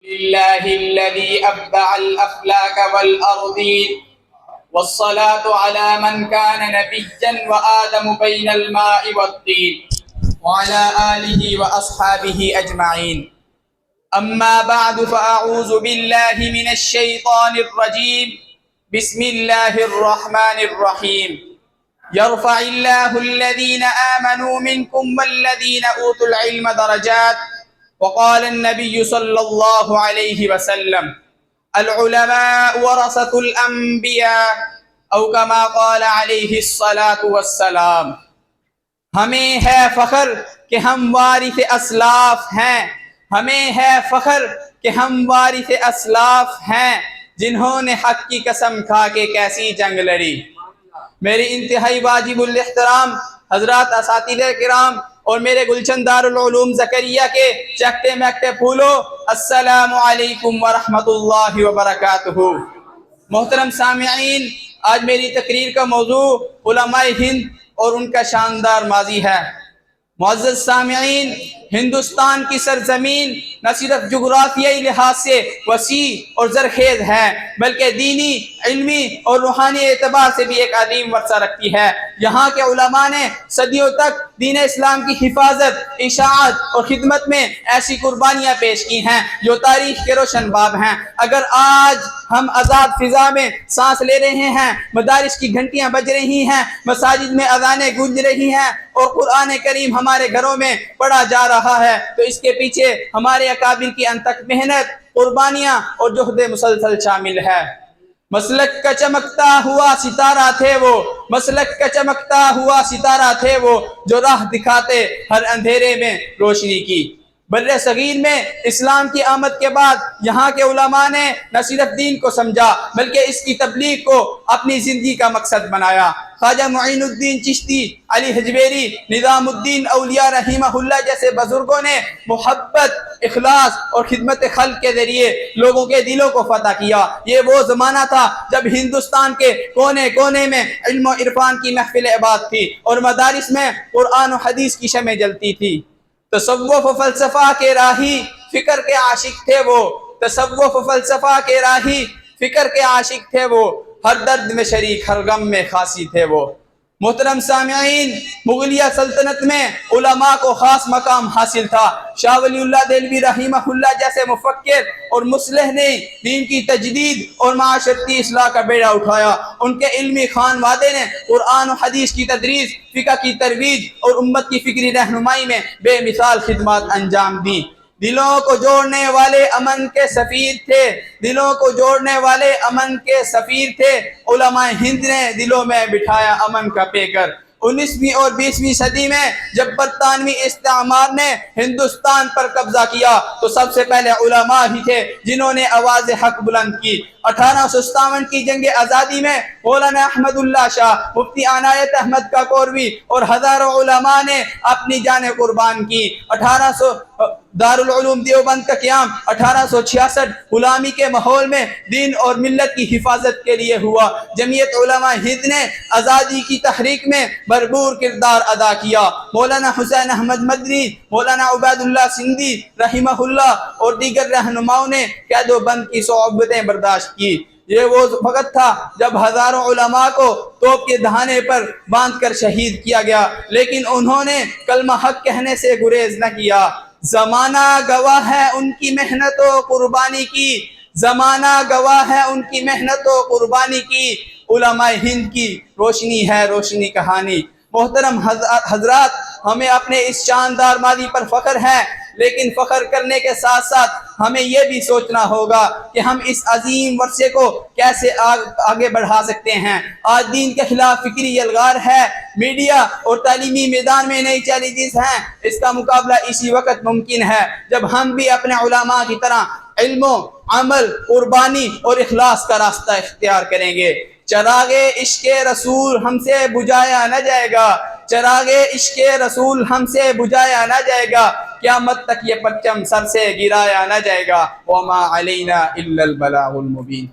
لله الذي أبدع الأفلاك والأرضين، والصلاة على من كان نبيا وآدم بين الماء والطين، وعلى آله وأصحابه أجمعين. أما بعد، فأعوذ بالله من الشيطان الرجيم. بسم الله الرحمن الرحيم. يرفع الله الذين آمنوا منكم والذين أوتوا العلم درجات. وقال النبي صلى الله عليه وسلم: العلماء ورثة الأنبياء، أو كما قال عليه الصلاة والسلام. ہمیں ہے فخر کہ ہم وارث اسلاف ہیں، ہمیں ہے فخر کہ ہم وارث اسلاف ہیں جنہوں نے حق کی قسم کھا کے کیسی جنگ لڑی. میری انتہائی واجب الاحترام حضرات اساتذہ کرام اور میرے گلشن دارالعلوم زکریا کے چکتے مکتے پھولو، السلام علیکم ورحمۃ اللہ وبرکاتہ. محترم سامعین، آج میری تقریر کا موضوع علماء ہند اور ان کا شاندار ماضی ہے. معزز سامعین، ہندوستان کی سرزمین نہ صرف جغرافیائی لحاظ سے وسیع اور زرخیز ہے بلکہ دینی، علمی اور روحانی اعتبار سے بھی ایک عظیم ورثہ رکھتی ہے. یہاں کے علماء نے صدیوں تک دین اسلام کی حفاظت، اشاعت اور خدمت میں ایسی قربانیاں پیش کی ہیں جو تاریخ کے روشن باب ہیں. اگر آج ہم آزاد فضا میں سانس لے رہے ہیں، مدارس کی گھنٹیاں بج رہی ہیں، مساجد میں اذانیں گونج رہی ہیں اور قرآن کریم ہمارے گھروں میں پڑھا جا رہا ہے، تو اس کے پیچھے ہمارے اکابر کی انتھک محنت، قربانیاں اور جہد مسلسل شامل ہے. مسلک کا چمکتا ہوا ستارہ تھے وہ، مسلک کا چمکتا ہوا ستارہ تھے وہ، جو راہ دکھاتے ہر اندھیرے میں روشنی کی. بر صغیر میں اسلام کی آمد کے بعد یہاں کے علماء نے نہ صرف دین کو سمجھا بلکہ اس کی تبلیغ کو اپنی زندگی کا مقصد بنایا. خواجہ معین الدین چشتی، علی حجویری، نظام الدین اولیاء رحمہ اللہ جیسے بزرگوں نے محبت، اخلاص اور خدمت خلق کے ذریعے لوگوں کے دلوں کو فتح کیا. یہ وہ زمانہ تھا جب ہندوستان کے کونے کونے میں علم و عرفان کی محفل عبادت تھی اور مدارس میں قرآن و حدیث کی شمع جلتی تھی. تصوف و فلسفہ کے راہی فکر کے عاشق تھے وہ، تصوف و فلسفہ کے راہی فکر کے عاشق تھے وہ، ہر درد میں شریک ہر غم میں خاصی تھے وہ. محترم سامعین، مغلیہ سلطنت میں علماء کو خاص مقام حاصل تھا. شاہ ولی اللہ دہلوی رحمہ اللہ جیسے مفکر اور مصلح نے دین کی تجدید اور معاشرتی اصلاح کا بیڑا اٹھایا. ان کے علمی خانوادے نے قرآن و حدیث کی تدریس، فقہ کی ترویج اور امت کی فکری رہنمائی میں بے مثال خدمات انجام دی. دلوں کو جوڑنے والے امن کے سفیر تھے، دلوں کو جوڑنے والے امن کے سفیر تھے. علماء ہند نے دلوں میں بٹھایا امن کا پیکر. 19ویں اور 20ویں صدی میں جب برطانوی استعمار نے ہندوستان پر قبضہ کیا تو سب سے پہلے علماء ہی تھے جنہوں نے آواز حق بلند کی. 1857 کی جنگ آزادی میں مولانا احمد اللہ شاہ، مفتی عنایت احمد کاکوروی اور ہزاروں علماء نے اپنی جانیں قربان کی. دارالعلوم دیوبند کا قیام 1866 غلامی کے ماحول میں دین اور ملت کی حفاظت کے لیے ہوا. جمعیت علماء ہند نے آزادی کی تحریک میں بھرپور کردار ادا کیا. مولانا حسین احمد مدنی، مولانا عبید اللہ سندھی رحمہ اللہ اور دیگر رہنماؤں نے قید و بند کی صعوبتیں برداشت کی. یہ وہ وقت تھا جب ہزاروں علماء کو توپ کے دہانے پر باندھ کر شہید کیا گیا، لیکن انہوں نے کلمہ حق کہنے سے گریز نہ کیا. زمانہ گواہ ہے ان کی محنت و قربانی کی، زمانہ گواہ ہے ان کی محنت و قربانی کی. علماء ہند کی روشنی ہے روشنی کہانی. محترم حضرات، ہمیں اپنے اس شاندار ماضی پر فخر ہے، لیکن فخر کرنے کے ساتھ ساتھ ہمیں یہ بھی سوچنا ہوگا کہ ہم اس عظیم ورثے کو کیسے آگے بڑھا سکتے ہیں. آج دین کے خلاف فکری الغار ہے، میڈیا اور تعلیمی میدان میں نئی چیلنجز ہیں. اس کا مقابلہ اسی وقت ممکن ہے جب ہم بھی اپنے علماء کی طرح علم و عمل، قربانی اور اخلاص کا راستہ اختیار کریں گے. چراغ عشق رسول ہم سے بجھایا نہ جائے گا، چراغ عشق رسول ہم سے بجھایا نہ جائے گا، قیامت تک یہ پرچم سر سے گرایا نہ جائے گا. وما علینا الا البلاغ المبین.